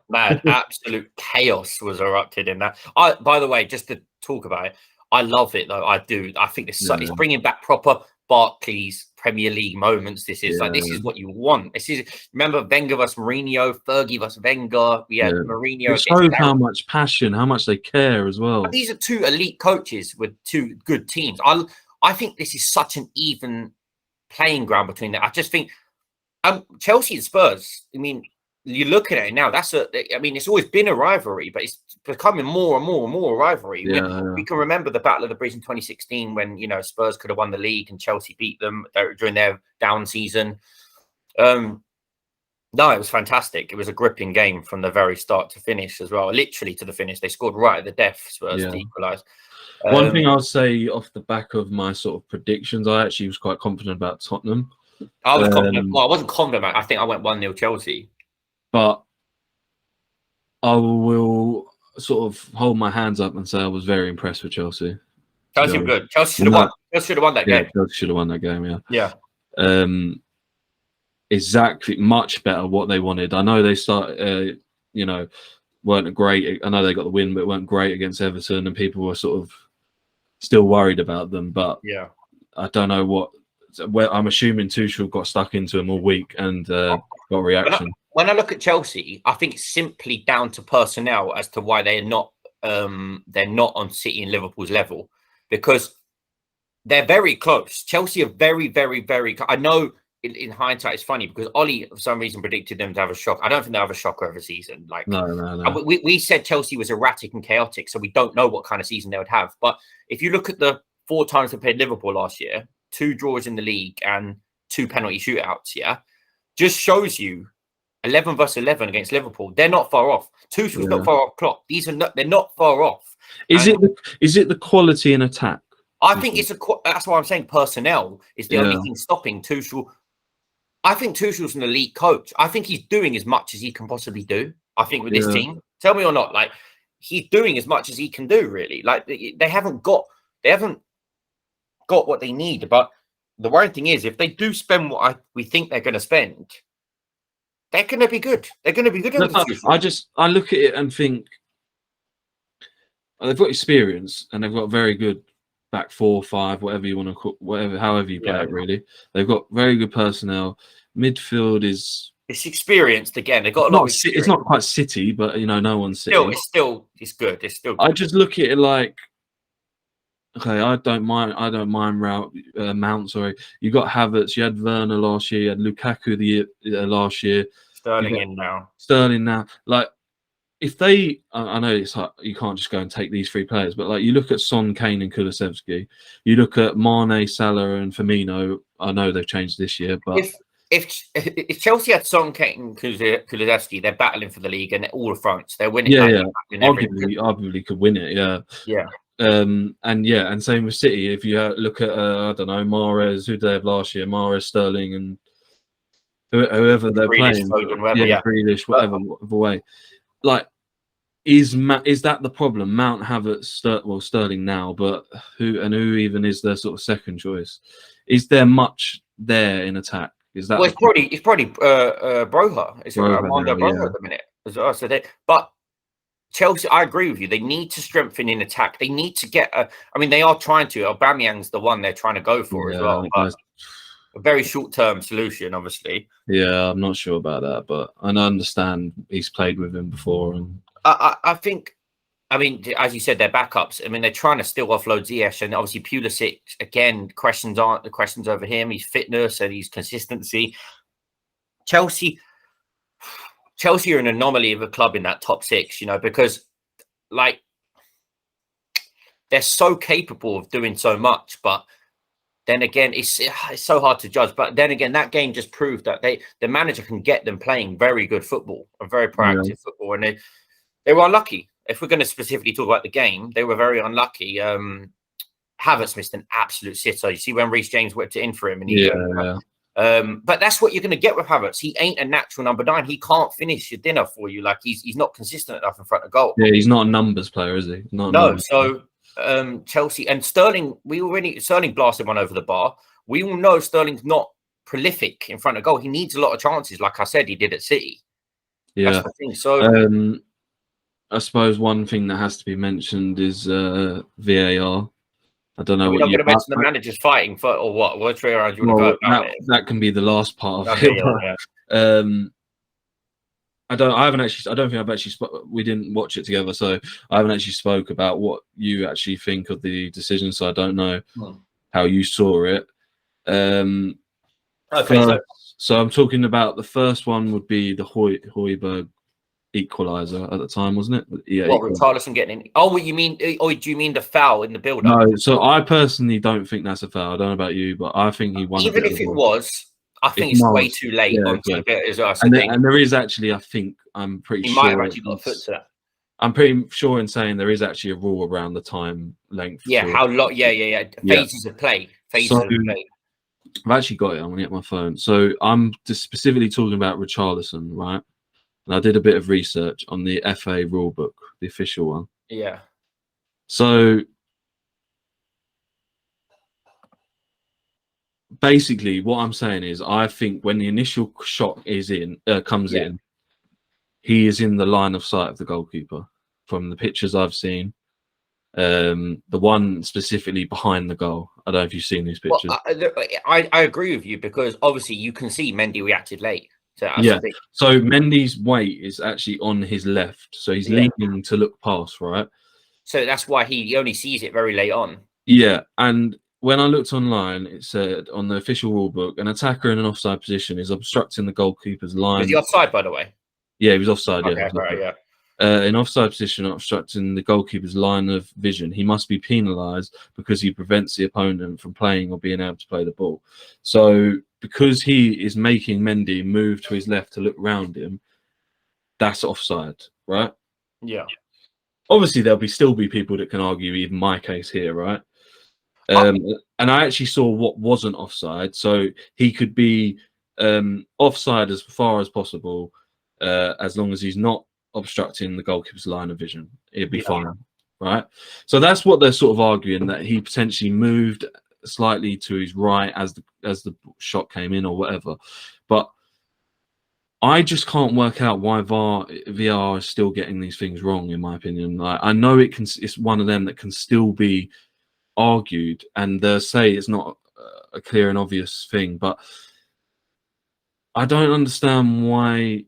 Man, absolute chaos was erupted in that. By the way, just to talk about it, I love it though. I do. I think it's bringing back proper Barclays Premier League moments. This is this is what you want. This is, remember Wenger versus Mourinho, Fergie versus Wenger. We had Mourinho. It shows how much passion, how much they care as well. But these are two elite coaches with two good teams. I think this is such an even playing ground between them. I just think Chelsea and Spurs. I mean, you're looking at it now. I mean, it's always been a rivalry, but it's becoming more and more and more a rivalry. We can remember the Battle of the Bridge in 2016 when, you know, Spurs could have won the league and Chelsea beat them during their down season. No, it was fantastic. It was a gripping game from the very start to finish as well. Literally to the finish. They scored right at the death, Spurs, to equalise. One thing I'll say off the back of my sort of predictions, I actually was quite confident about Tottenham. I was confident. Well, I wasn't confident. I think I went 1-0 Chelsea. But I will sort of hold my hands up and say I was very impressed with Chelsea. Chelsea were good. Chelsea should have won. Chelsea should have won that game. Chelsea should have won that game, yeah. Exactly, much better what they wanted. I know they started, you know, weren't great. I know they got the win, but weren't great against Everton, and people were sort of still worried about them. But yeah, I don't know what well, I'm assuming Tuchel got stuck into him all week and got a reaction. When I look at Chelsea, I think it's simply down to personnel as to why they're not on City and Liverpool's level, because they're very close. Chelsea are very, very, very. I know in hindsight it's funny because Ollie for some reason predicted them to have a shock. I don't think they'll have a shocker of a season. Like no. We said Chelsea was erratic and chaotic, so we don't know what kind of season they would have. But if you look at the 4 times they played Liverpool last year, 2 draws in the league and 2 penalty shootouts, just shows you 11 versus 11 against Liverpool. They're not far off. Tuchel's not far off Klopp. They're not far off. Is it the quality in attack? I think that's why I'm saying personnel is the only thing stopping Tuchel. I think Tuchel's an elite coach. I think he's doing as much as he can possibly do. I think with this team, tell me or not, like he's doing as much as he can do. Really, like they haven't got what they need. But the worrying thing is, if they do spend what we think they're going to spend, they're going to be good. They're going to be good. I look at it and think they've got experience and they've got very good back 4, 5, whatever you want to call, however you play it. Really, they've got very good personnel. Midfield it's experienced again. They've got a lot of experience. It's not quite City, but no one's City. It's good. It's still good. I just look at it like, okay, I don't mind Mount. Sorry, you got Havertz, you had Werner last year, you had Lukaku last year. Sterling now. Like, if they, I know it's like you can't just go and take these 3 players, but like you look at Son, Kane, and Kulusevski, you look at Mane, Salah, and Firmino. I know they've changed this year, but if Chelsea had Son, Kane, and Kulusevski, they're battling for the league and all the fronts. They're winning. Arguably could win it. Yeah. And same with City. If you look at I don't know, Mahrez, who did they have last year? Mahrez, Sterling, and whoever they're playing, Grealish, whatever way. Like, is that the problem? Mount, Havertz, Sterling now, but who even is their sort of second choice? Is there much there in attack? Is that? Well, it's probably Broha. It's Armando Broha at the minute as well. So but Chelsea, I agree with you. They need to strengthen in attack. They need to get they are trying to. Aubameyang's the one they're trying to go for as well. But a very short-term solution, obviously. Yeah, I'm not sure about that, but I understand he's played with him before. And I think, as you said, they're backups. They're trying to still offload Ziyech, and obviously Pulisic, again, questions over him, his fitness and his consistency. Chelsea are an anomaly of a club in that top 6, because like they're so capable of doing so much, but then again, it's so hard to judge. But then again, that game just proved that the manager can get them playing very good football, a very proactive football, and they were unlucky. If we're going to specifically talk about the game, they were very unlucky. Havertz missed an absolute sitter. You see when Reece James whipped it in for him, and but that's what you're going to get with Havertz. He ain't a natural number 9. He can't finish your dinner for you. Like he's not consistent enough in front of goal. Yeah, he's not a numbers player, is he? No. So Chelsea and Sterling, Sterling blasted one over the bar. We all know Sterling's not prolific in front of goal. He needs a lot of chances, like I said, he did at City. Yeah, that's the thing. So I suppose one thing that has to be mentioned is VAR. I don't know. We're not going to mention the managers fighting for or what? Which way around you want to go about it? That can be the last part of it. I don't think I've actually we didn't watch it together, so I haven't actually spoke about what you actually think of the decision, so I don't know how you saw it. So I'm talking about the first one would be the Højbjerg equalizer at the time, wasn't it? Yeah. What, Richarlison getting in? Oh, what you mean? Or do you mean the foul in the build-up? No, so I personally don't think that's a foul. I don't know about you, but I think he won. Even if it was, I think it's way too late. And there is actually, I think, I'm pretty sure. He might have actually got a foot to that. I'm pretty sure in saying there is actually a rule around the time length. Yeah, how long? Yeah. Phases of play. I've actually got it. I'm going to get my phone. So I'm just specifically talking about Richarlison, right? And I did a bit of research on the FA rulebook, the official one. Yeah. So basically, what I'm saying is, I think when the initial shot comes in, he is in the line of sight of the goalkeeper from the pictures I've seen. The one specifically behind the goal. I don't know if you've seen these pictures. Well, I agree with you, because obviously you can see Mendy reacted late. So so Mendy's weight is actually on his left, so he's leaning to look past, right? So that's why he only sees it very late on. Yeah, and when I looked online, it said on the official rule book, an attacker in an offside position is obstructing the goalkeeper's line. Was he offside, by the way? Yeah, he was offside. Okay, right, yeah. In offside position, obstructing the goalkeeper's line of vision, he must be penalised because he prevents the opponent from playing or being able to play the ball. So, because he is making Mendy move to his left to look round him, that's offside, right? Yeah. Obviously, there'll still be people that can argue even my case here, right? And I actually saw what wasn't offside, so he could be offside as far as possible, as long as he's not obstructing the goalkeeper's line of vision. It'd be fine, right? So that's what they're sort of arguing, that he potentially moved slightly to his right as the shot came in or whatever. But I just can't work out why VR is still getting these things wrong, in my opinion. Like, I know it's one of them that can still be argued, and they'll say it's not a clear and obvious thing, but I don't understand why.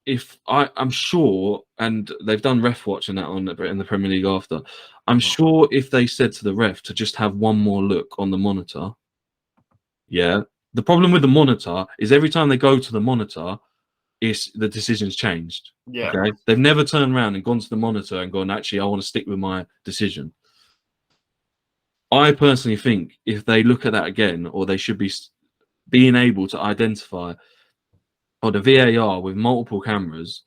If I'm sure, and they've done ref watch and that in the Premier League after, I'm sure if they said to the ref to just have one more look on the monitor, the problem with the monitor is every time they go to the monitor, the decision's changed. Okay, they've never turned around and gone to the monitor and gone, actually, I want to stick with my decision. I personally think if they look at that again, or they should be being able to identify, or the VAR with multiple cameras,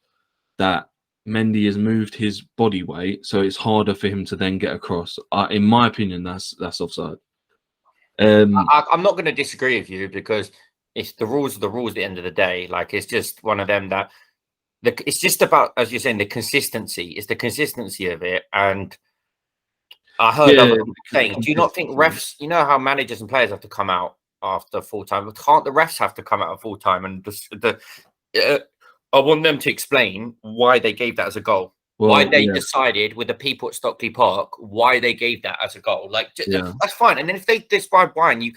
that Mendy has moved his body weight, so it's harder for him to then get across. In my opinion, that's offside. I'm not going to disagree with you, because it's the rules are the rules at the end of the day. Like, it's just one of them that it's just about, as you're saying, the consistency. It's the consistency of it. And I heard other people saying, do you not think refs, you know how managers and players have to come out after full time? Can't the refs have to come out at full time? And I want them to explain why they gave that as a goal. Why they decided with the people at Stockley Park, why they gave that as a goal. Like, that's fine. And then if they describe why, and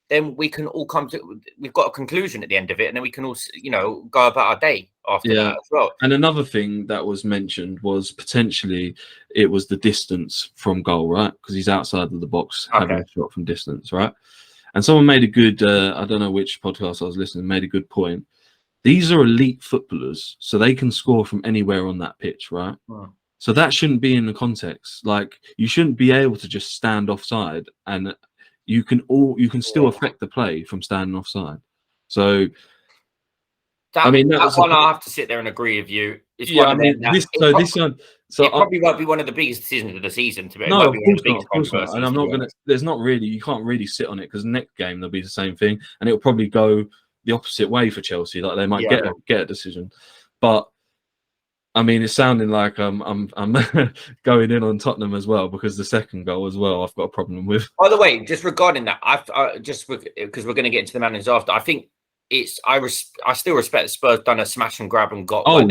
then we can all come to, we've got a conclusion at the end of it, and then we can all, go about our day after that as well. And another thing that was mentioned was potentially it was the distance from goal, right? Because he's outside of the box having a shot from distance, right? And someone made a good, I don't know which podcast I was listening, made a good point. These are elite footballers, so they can score from anywhere on that pitch, right? So that shouldn't be in the context. Like, you shouldn't be able to just stand offside, and you can still affect the play from standing offside. So that one I have to sit there and agree with you. It's it probably won't be one of the biggest decisions of the season to me. No, of course not. And I'm not gonna. There's not really. You can't really sit on it, because next game there'll be the same thing, and it'll probably go the opposite way for Chelsea. Like, they might get a decision, but I mean, it's sounding like I'm going in on Tottenham as well, because the second goal as well, I've got a problem with. By the way, just regarding that, just because we're going to get into the managers after, I think I still respect Spurs done a smash and grab and got. And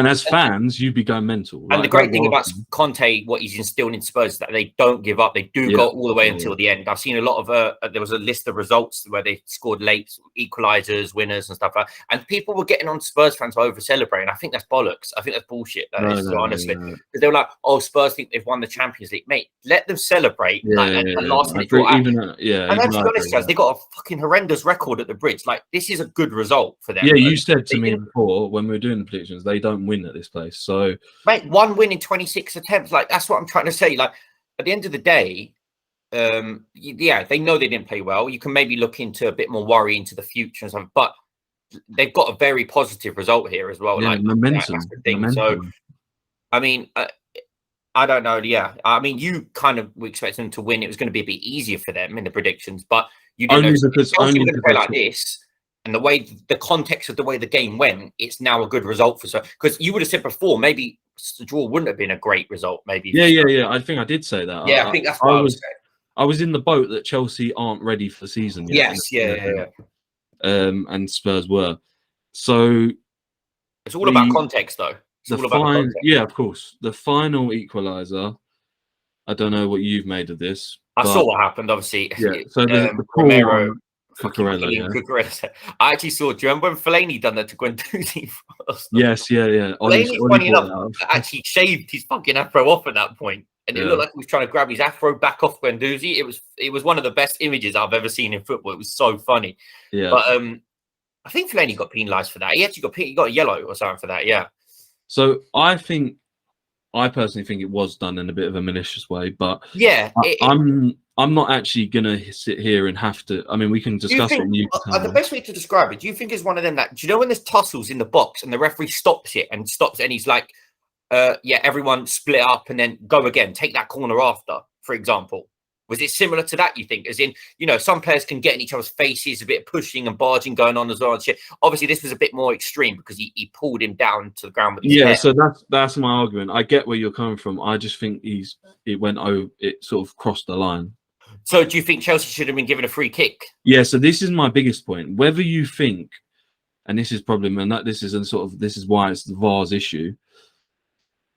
as fans, you'd be going mental. And the great thing about Conte, what he's instilling in Spurs, is that they don't give up. They do go all the way until the end. I've seen a lot of there was a list of results where they scored late equalizers, winners, and stuff like that. And people were getting on Spurs fans over celebrating. I think that's bollocks. I think that's bullshit. Honestly, because they were like, "Oh, Spurs think they've won the Champions League, mate. Let them celebrate." And last minute, and let's be honest, guys, they got a fucking horrendous record at the Bridge. Like, this is a good result for them. Yeah, you said to me before when we were doing the predictions, they don't win at this place. So, mate, one win in 26 attempts. Like, that's what I'm trying to say. Like, at the end of the day, they know they didn't play well. You can maybe look into a bit more worry into the future and stuff, but they've got a very positive result here as well. Like, momentum. That's the thing. So, I mean, I don't know. Yeah, I mean, you kind of were expecting them to win. It was going to be a bit easier for them in the predictions, but you didn't know because Chelsea were going to play like this, and the context of the way the game went, it's now a good result for. So, because you would have said before, maybe the draw wouldn't have been a great result. Maybe. Yeah. I think I did say that. Yeah, I think that's what I was saying. I was in the boat that Chelsea aren't ready for the season yet. Yes, and Spurs were. So it's all about context, though. all about the context. Yeah, of course. The final equaliser. I don't know what you've made of this. I saw what happened. Obviously, yeah. So the Romero. Cucurella, I actually saw. Do you remember when Fellaini done that to Guendouzi? Yes, yeah. Fellaini, funny enough, actually shaved his fucking afro off at that point, and it looked like he was trying to grab his afro back off Guendouzi. It was one of the best images I've ever seen in football. It was so funny. Yeah, but I think Fellaini got penalised for that. He actually got a yellow or something for that. Yeah. So I personally think it was done in a bit of a malicious way, but yeah, I'm not actually gonna sit here and have to. I mean, we can discuss it. The best way to describe it, do you think it's one of them that, do you know when there's tussles in the box and the referee stops it and he's like, yeah, everyone split up and then go again, take that corner after, for example? Was it similar to that, you think? As in, some players can get in each other's faces, a bit of pushing and barging going on as well and shit. Obviously, this was a bit more extreme because he pulled him down to the ground with his head. So that's my argument. I get where you're coming from. I just think it sort of crossed the line. So do you think Chelsea should have been given a free kick? Yeah, so this is my biggest point. Whether you think, and this is this is why it's the VAR's issue,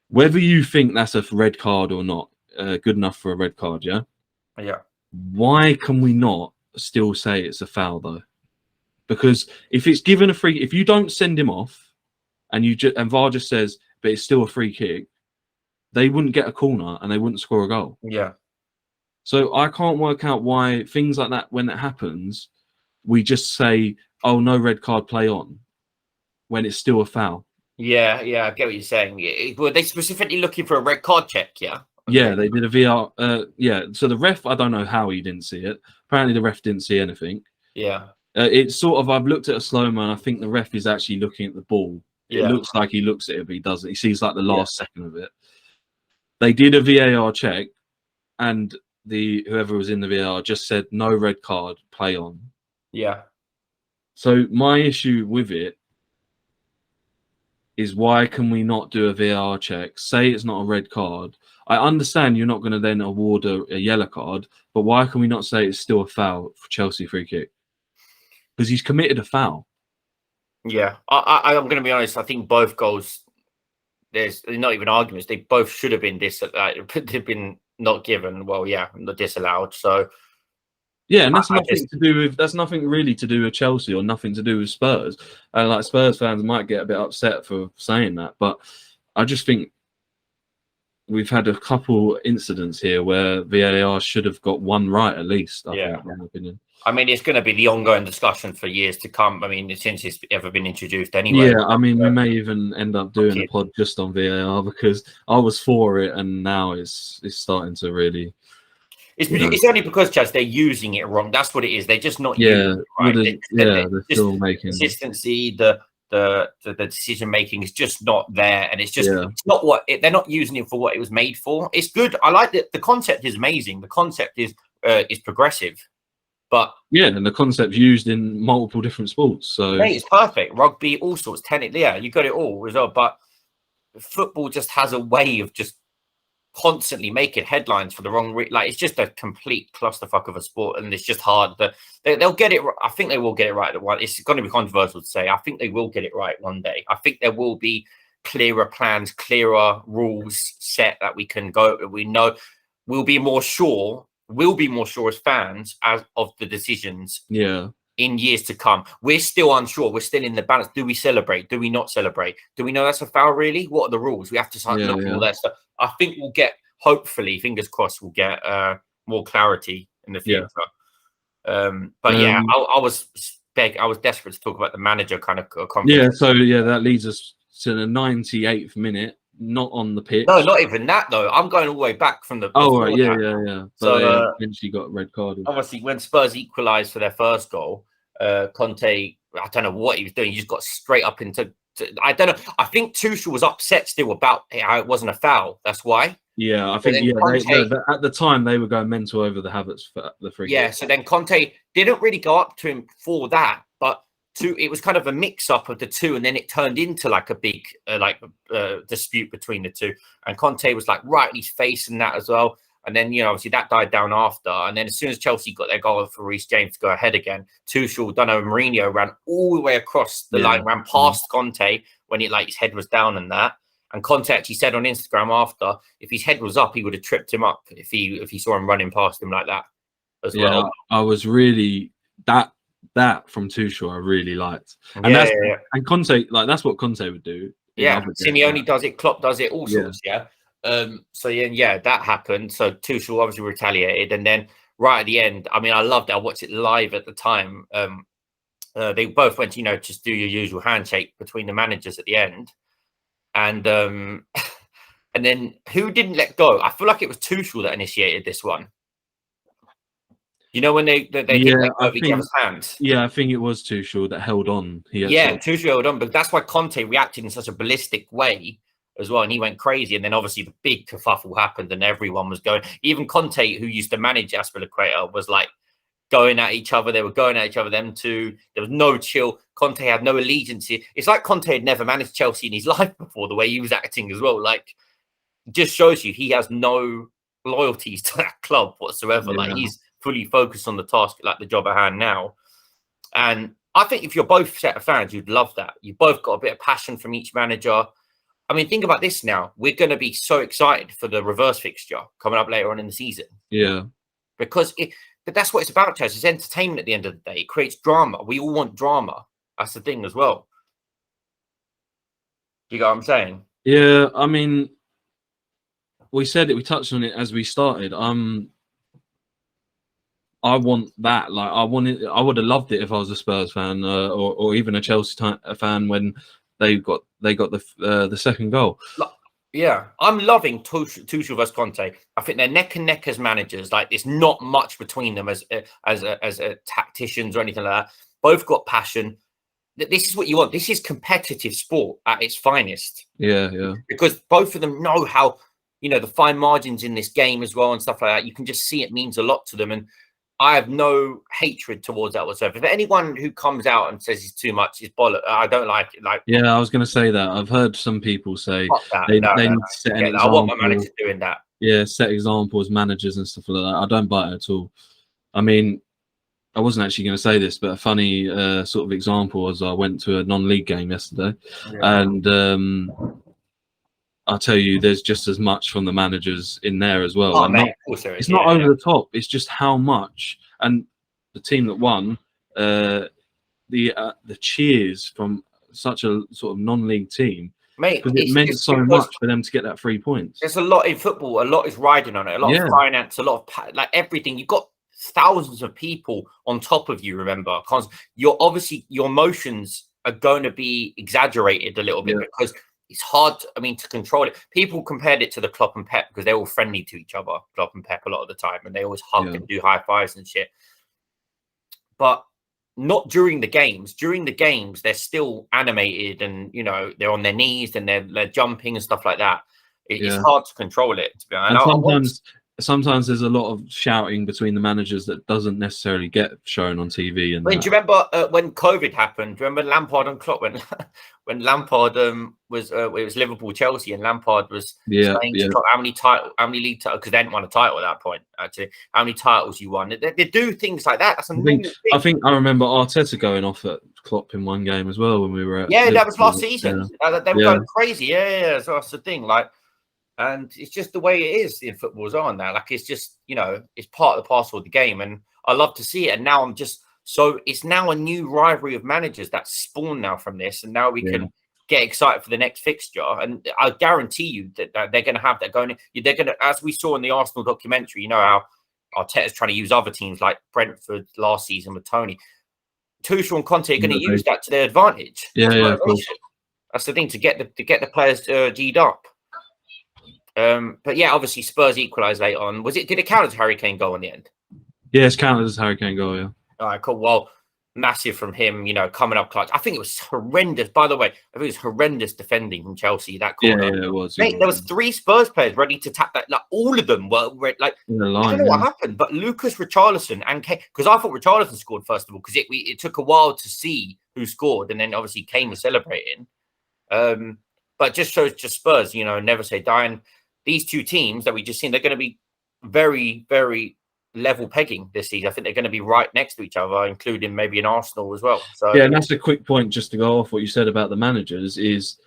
whether you think that's a red card or not, good enough for a red card, yeah? Yeah. Why can we not still say it's a foul though? Because if it's given a free, if you don't send him off, and VAR just says, but it's still a free kick, they wouldn't get a corner and they wouldn't score a goal. Yeah. So I can't work out why things like that, when it happens, we just say, "Oh, no red card, play on," when it's still a foul. Yeah, I get what you're saying. Were they specifically looking for a red card check? Yeah. Yeah, they did a VR. Yeah, so the ref, I don't know how he didn't see it. Apparently, the ref didn't see anything. Yeah. It's sort of, I've looked at a slow-mo and I think the ref is actually looking at the ball. It looks like he looks at it, but he doesn't. He sees like the last second of it. They did a VAR check, and whoever was in the VAR just said no red card, play on. Yeah. So my issue with it is, why can we not do a VAR check? Say it's not a red card. I understand you're not going to then award a yellow card, but why can we not say it's still a foul for Chelsea free kick? Because he's committed a foul. Yeah, I'm going to be honest. I think both goals, there's not even arguments. They both should have been they've been not given. Well, not disallowed. So yeah, and that's nothing really to do with Chelsea or nothing to do with Spurs. And like, Spurs fans might get a bit upset for saying that, but I just think we've had a couple incidents here where VAR should have got one right at least. I think, in my opinion. I mean, it's going to be the ongoing discussion for years to come. I mean, since it's ever been introduced anyway. Yeah, I mean, we may even end up doing a pod just on VAR, because I was for it and now it's starting to really... It's only because, Chaz, they're using it wrong. That's what it is. They're just not using it right. They're still making... Consistency, the decision making is just not there, and it's just it's not what they're not using it for what it was made for. It's good. I like that. The concept is amazing. The concept is progressive. But and the concept's used in multiple different sports. So it's perfect. Rugby, all sorts, tennis. Yeah, you got it all as well. But football just has a way of just constantly making headlines for the wrong it's just a complete clusterfuck of a sport, and it's just hard. They'll get it. I think they will get it right at one. It's going to be controversial to say. I think they will get it right one day. I think there will be clearer plans, clearer rules set that we can go. We know we'll be more sure as fans of the decisions in years to come. We're still unsure. We're still in the balance. Do we celebrate? Do we not celebrate? Do we know that's a foul really? What are the rules? We have to start looking at all that stuff. I think we'll get, hopefully, fingers crossed, we'll get more clarity in the future. I was desperate to talk about the manager kind of conference. That leads us to the 98th minute. Not on the pitch. No, not even that though. I'm going all the way back from the. Oh right, yeah. So eventually got red carded. Obviously, when Spurs equalised for their first goal, Conte, I don't know what he was doing. He just got straight up into. I don't know. I think Tuchel was upset still about how it wasn't a foul. That's why. Yeah, I think Conte, at the time they were going mental over the Havertz for the free. Yeah, so then Conte didn't really go up to him for that, but. It was kind of a mix-up of the two, and then it turned into like a big dispute between the two. And Conte was like right in his face and that as well. And then obviously that died down after. And then as soon as Chelsea got their goal for Reece James to go ahead again, Tuchel, Mourinho ran all the way across the line, ran past Conte when his head was down and that. And Conte actually said on Instagram after, if his head was up, he would have tripped him up if he saw him running past him like that as well. I was really that from Tuchel I really liked. And and Conte, like that's what Conte would do. Yeah, Simeone does it, Klopp does it, all sorts, So that happened. So Tuchel obviously retaliated, and then right at the end, I mean, I loved it. I watched it live at the time. They both went, just do your usual handshake between the managers at the end, and and then who didn't let go? I feel like it was Tuchel that initiated this one. When they didn't let go of each other's hands. Yeah, I think it was Tuchel that held on. Tuchel held on, but that's why Conte reacted in such a ballistic way as well, and he went crazy. And then obviously the big kerfuffle happened, and everyone was going. Even Conte, who used to manage Aspilicueta, was like going at each other. They were going at each other. Them two. There was no chill. Conte had no allegiance. It's like Conte had never managed Chelsea in his life before. The way he was acting as well, like, just shows you he has no loyalties to that club whatsoever. Like, he's fully focused on the task, like the job at hand now. And I think if you're both set of fans, you'd love that. You both got a bit of passion from each manager. I mean, think about this now. We're going to be so excited for the reverse fixture coming up later on in the season. Yeah. But that's what it's about, Chaz. It's entertainment at the end of the day. It creates drama. We all want drama. That's the thing as well. You get what I'm saying? Yeah, I mean, we said it, we touched on it as we started. I want that. Like, I would have loved it if I was a Spurs fan or even a Chelsea fan when they got the second goal. Yeah, I'm loving Tuchel versus Conte. I think they're neck and neck as managers. Like, there's not much between them as tacticians or anything like that. Both got passion. This is what you want. This is competitive sport at its finest. Yeah. Because both of them know how, the fine margins in this game as well and stuff like that. You can just see it means a lot to them. And I have no hatred towards that whatsoever. If anyone who comes out and says it's too much is bollock, I don't like it. Like, yeah, I was going to say that. I've heard some people say they need to set an example. I want my manager doing that. Yeah, set examples, managers and stuff like that. I don't buy it at all. I mean, I wasn't actually going to say this, but a funny sort of example was I went to a non-league game yesterday, and I'll tell you, there's just as much from the managers in there as well. It's not over the top. It's just how much. And the team that won, the cheers from such a sort of non-league team, mate, because it meant so much for them to get that 3 points. There's a lot in football. A lot is riding on it. A lot of finance. A lot of everything. You've got thousands of people on top of you. Remember, because your emotions are going to be exaggerated a little bit because it's hard, to control it. People compared it to the Klopp and Pep because they're all friendly to each other, Klopp and Pep, a lot of the time, and they always hug and do high fives and shit. But not during the games. During the games, they're still animated and, they're on their knees and they're jumping and stuff like that. It's hard to control it, to be honest. And sometimes there's a lot of shouting between the managers that doesn't necessarily get shown on TV. And do you remember when COVID happened? Do you remember Lampard and Klopp when Lampard was it was Liverpool Chelsea and Lampard was saying to Klopp, how many league titles, because they hadn't won a title at that point, actually, how many titles you won. They do things like that. That's I think I remember Arteta going off at Klopp in one game as well when we were at that was last season. They were going crazy. So that's the thing, like. And it's just the way it is in football on now. Like, it's just, it's part of the parcel of the game. And I love to see it. And now it's now a new rivalry of managers that's spawned now from this. And now we can get excited for the next fixture. And I guarantee you that they're going to have that going. They're going to, as we saw in the Arsenal documentary, how Arteta's trying to use other teams like Brentford last season with Tony. Tuchel and Conte are going to use that to their advantage. Of course. That's the thing, to get the players G'd up. But obviously Spurs equalised late on. Did it count as a Harry Kane goal in the end? Yeah, it's counted as a Harry Kane goal, yeah. All right, cool. Well, massive from him, coming up clutch. I think it was horrendous, by the way. I think it was horrendous defending from Chelsea, that corner. Yeah, it was. Mate, there was 3 Spurs players ready to tap that. Like, all of them were like, I don't know what happened, but Lucas, Richarlison and Kane, because I thought Richarlison scored first of all, because it took a while to see who scored, and then obviously Kane was celebrating. But just shows Spurs, never say die. And these two teams that we just seen, they're going to be very, very level pegging this season. I think they're going to be right next to each other, including maybe an Arsenal as well. So and that's a quick point just to go off what you said about the managers is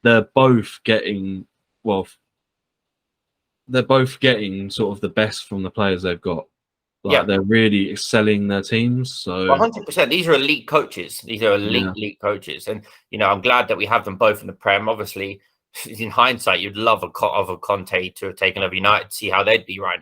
they're both getting they're both getting sort of the best from the players they've got. Like they're really excelling their teams. So 100%. These are elite coaches. These are elite coaches, and I'm glad that we have them both in the Prem. Obviously, in hindsight, you'd love of a Conte to have taken over United, see how they'd be right now.